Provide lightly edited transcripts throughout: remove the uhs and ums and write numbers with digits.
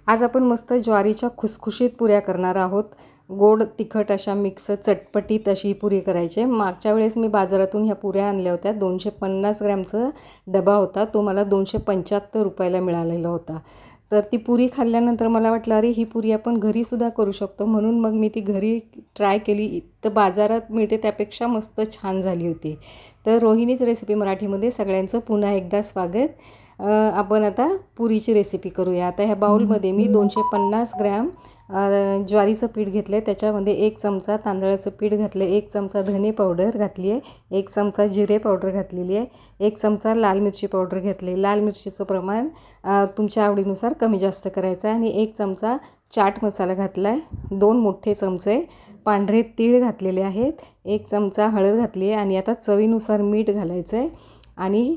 आज आपण मस्त ज्वारीच्या खुसखुशीत पुऱ्या करणार आहोत. गोड तिखट अशा मिक्स चटपटीत अशी पुरी करायची. मागच्या वेळेस मी बाजारातून ह्या पुऱ्या आणल्या होत्या. 250 ग्रॅमचा डबा होता. तो मला 275 रुपयाला मिळालेला होता. तर ती पुरी खाल्ल्यानंतर मला वाटलं अरे ही पुरी आपण घरीसुद्धा करू शकतो. म्हणून मग मी ती घरी ट्राय केली. तर बाजारात मिळते त्यापेक्षा मस्त छान झाली होती. तर रोहिणीच रेसिपी मराठीमध्ये सगळ्यांचं पुन्हा एकदा स्वागत. आपण आता पुरीची रेसिपी करूया. आता ह्या बाउलमध्ये मी 250 ग्रॅम ज्वारीचं पीठ घेतलं आहे. त्याच्यामध्ये 1 चमचा तांदळाचं पीठ घातलं आहे, 1 चमचा धने पावडर घातली आहे, 1 चमचा जिरे पावडर घातलेली आहे, 1 चमचा लाल मिरची पावडर घेतली. लाल मिरचीचं प्रमाण तुमच्या आवडीनुसार कमी जास्त करायचं आहे. आणि 1 चमचा चाट मसाला घातला आहे. 2 मोठे चमचे पांढरे तीळ घातलेले आहेत, 1 चमचा हळद घातली आहे. आणि आता चवीनुसार मीठ घालायचं आहे. आणि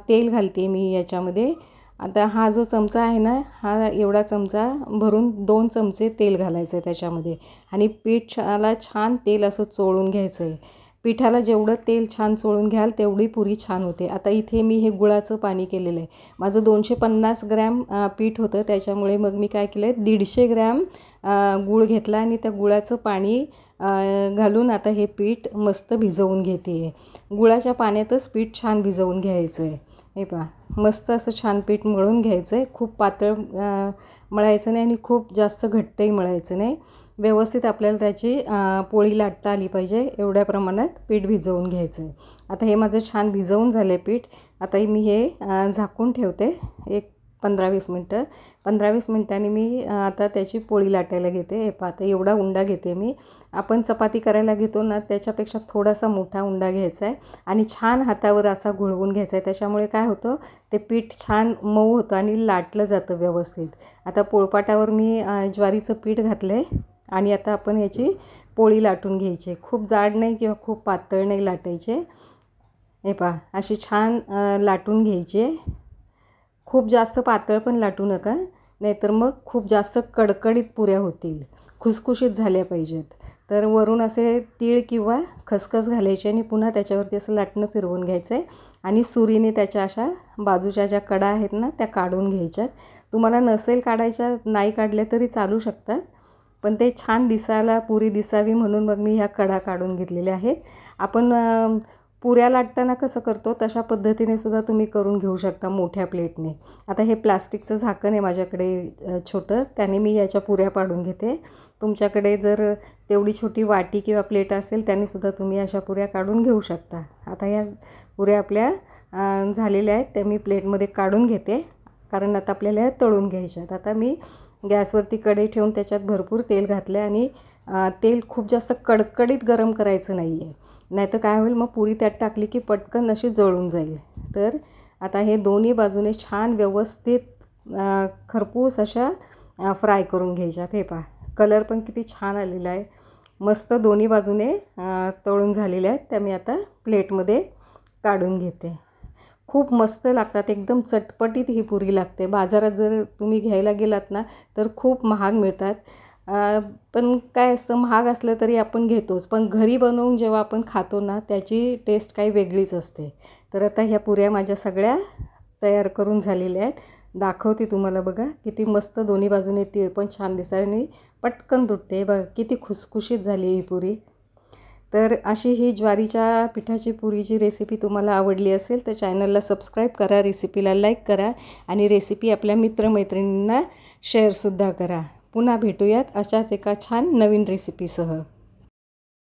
तेल घालते मी याच्यामध्ये. आता हा जो चमचा आहे ना, हा एवढा चमचा भरून 2 चमचे तेल घालायचं आहे त्याच्यामध्ये. आणि पिठाला छान तेल असं चोळून घ्यायचं आहे. पिठाला जेवढं तेल छान चोळून घ्याल तेवढी पुरी छान होते. आता इथे मी हे गुळाचं पाणी केलेलं आहे. माझं 250 ग्रॅम पीठ होतं, त्याच्यामुळे मग मी काय केलं आहे 150 ग्रॅम गूळ घेतला आणि त्या गुळाचं पाणी घालून आता हे पीठ मस्त भिजवून घेते आहे. गुळाच्या पाण्यातच पीठ छान भिजवून घ्यायचं आहे. हे पहा, मस्त असं छान पीठ मळून घ्यायचं आहे. खूप पातळ मळायचं नाही आणि खूप जास्त घट्टही मळायचं नाही. व्यवस्थित आपल्याला त्याची पोळी लाटता आली पाहिजे एवढ्या प्रमाणात पीठ भिजवून घ्यायचं आहे. आता हे माझं छान भिजवून झालं आहे पीठ. आता मी हे झाकून ठेवते एक 15-20 मिनटं. 15-20 मिनटांनी मी आता त्याची पोळी लाटायला घेते. हे पहा, आता एवढा उंडा घेते मी. आपण चपाती करायला घेतो ना त्याच्यापेक्षा थोडासा मोठा उंडा घ्यायचा आहे आणि छान हातावर असा घोळवून घ्यायचा आहे. त्याच्यामुळे काय होतं, ते पीठ छान मऊ होतं आणि लाटलं जातं व्यवस्थित. आता पोळपाटावर मी ज्वारीचं पीठ घातलं आहे आणि आता आपण याची पोळी लाटून घ्यायची. खूप जाड नाही किंवा खूप पातळ नाही लाटायचे. हे पहा, अशी छान लाटून घ्यायची. खूप जास्त पातळ पण लाटू नका, नाहीतर मग खूप जास्त कडकडीत पुऱ्या होतील. खुसखुशीत झाल्या पाहिजेत. तर वरून असे तीळ किंवा खसखस घालायचे आणि पुन्हा त्याच्यावरती असं लाटणं फिरवून घ्यायचं आहे. आणि सुरीने त्याच्या अशा बाजूच्या ज्या कडा आहेत ना त्या काढून घ्यायच्यात. तुम्हाला नसेल काढायच्या, नाही काढल्या तरी चालू शकतात, पण ते छान दिसायला पुरी दिसावी म्हणून मग मी ह्या कडा काढून घेतलेल्या आहेत. आपण पुऱ्या लाटताना कसं करतो तशा पद्धतीने सुद्धा तुम्ही करून घेऊ शकता मोठ्या प्लेटने. आता हे प्लास्टिकचं झाकण आहे माझ्याकडे छोटं, त्याने मी याच्या पुऱ्या पाडून घेते. तुमच्याकडे जर तेवढी छोटी वाटी किंवा प्लेट असेल त्यानेसुद्धा तुम्ही अशा पुऱ्या काढून घेऊ शकता. आता ह्या पुऱ्या आपल्या झालेल्या आहेत, त्या मी प्लेटमध्ये काढून घेते, कारण आता आपल्याला ह्या तळून घ्यायच्यात. आता मी गॅसवरती कढई ठेवून त्याच्यात भरपूर तेल घातलं आहे. आणि तेल खूप जास्त कडकडीत गरम करायचं नाही आहे, नाहीतर काय होईल मग पुरी त्यात टाकली की पटकन अशी जळून जाईल. तर आता हे दोन्ही बाजूने छान व्यवस्थित खरपूस अशा फ्राय करून घ्यायच्यात. हे पहा, कलर पण किती छान आलेला आहे. मस्त दोन्ही बाजूने तळून झालेल्या आहेत. त्या मी आता प्लेटमध्ये काढून घेते. खूप मस्त लागतात, एकदम चटपटीत ही पुरी लागते. बाजारात जर तुम्ही घ्यायला गेलात ना तर खूप महाग मिळतात. पण काय असतं, महाग असलं तरी आपण घेतोच, पण घरी बनवून जेव्हा आपण खातो ना त्याची टेस्ट काही वेगळीच असते. तर आता ह्या पुऱ्या माझ्या सगळ्या तयार करून झालेल्या आहेत. दाखवते तुम्हाला, बघा किती मस्त दोन्ही बाजूने तीळ पण छान दिसतात आणि पटकन तुटते. बघा किती खुसखुशीत झाली ही पुरी. तर अशी ही ज्वारीच्या पिठाची पुरीची रेसिपी तुम्हाला आवडली असेल तर चॅनलला सबस्क्राईब करा, रेसिपीला लाईक करा आणि रेसिपी आपल्या मित्रमैत्रिणींना शेअरसुद्धा करा. पुन्हा भेटूयात अशाच एका छान नवीन रेसिपीसह.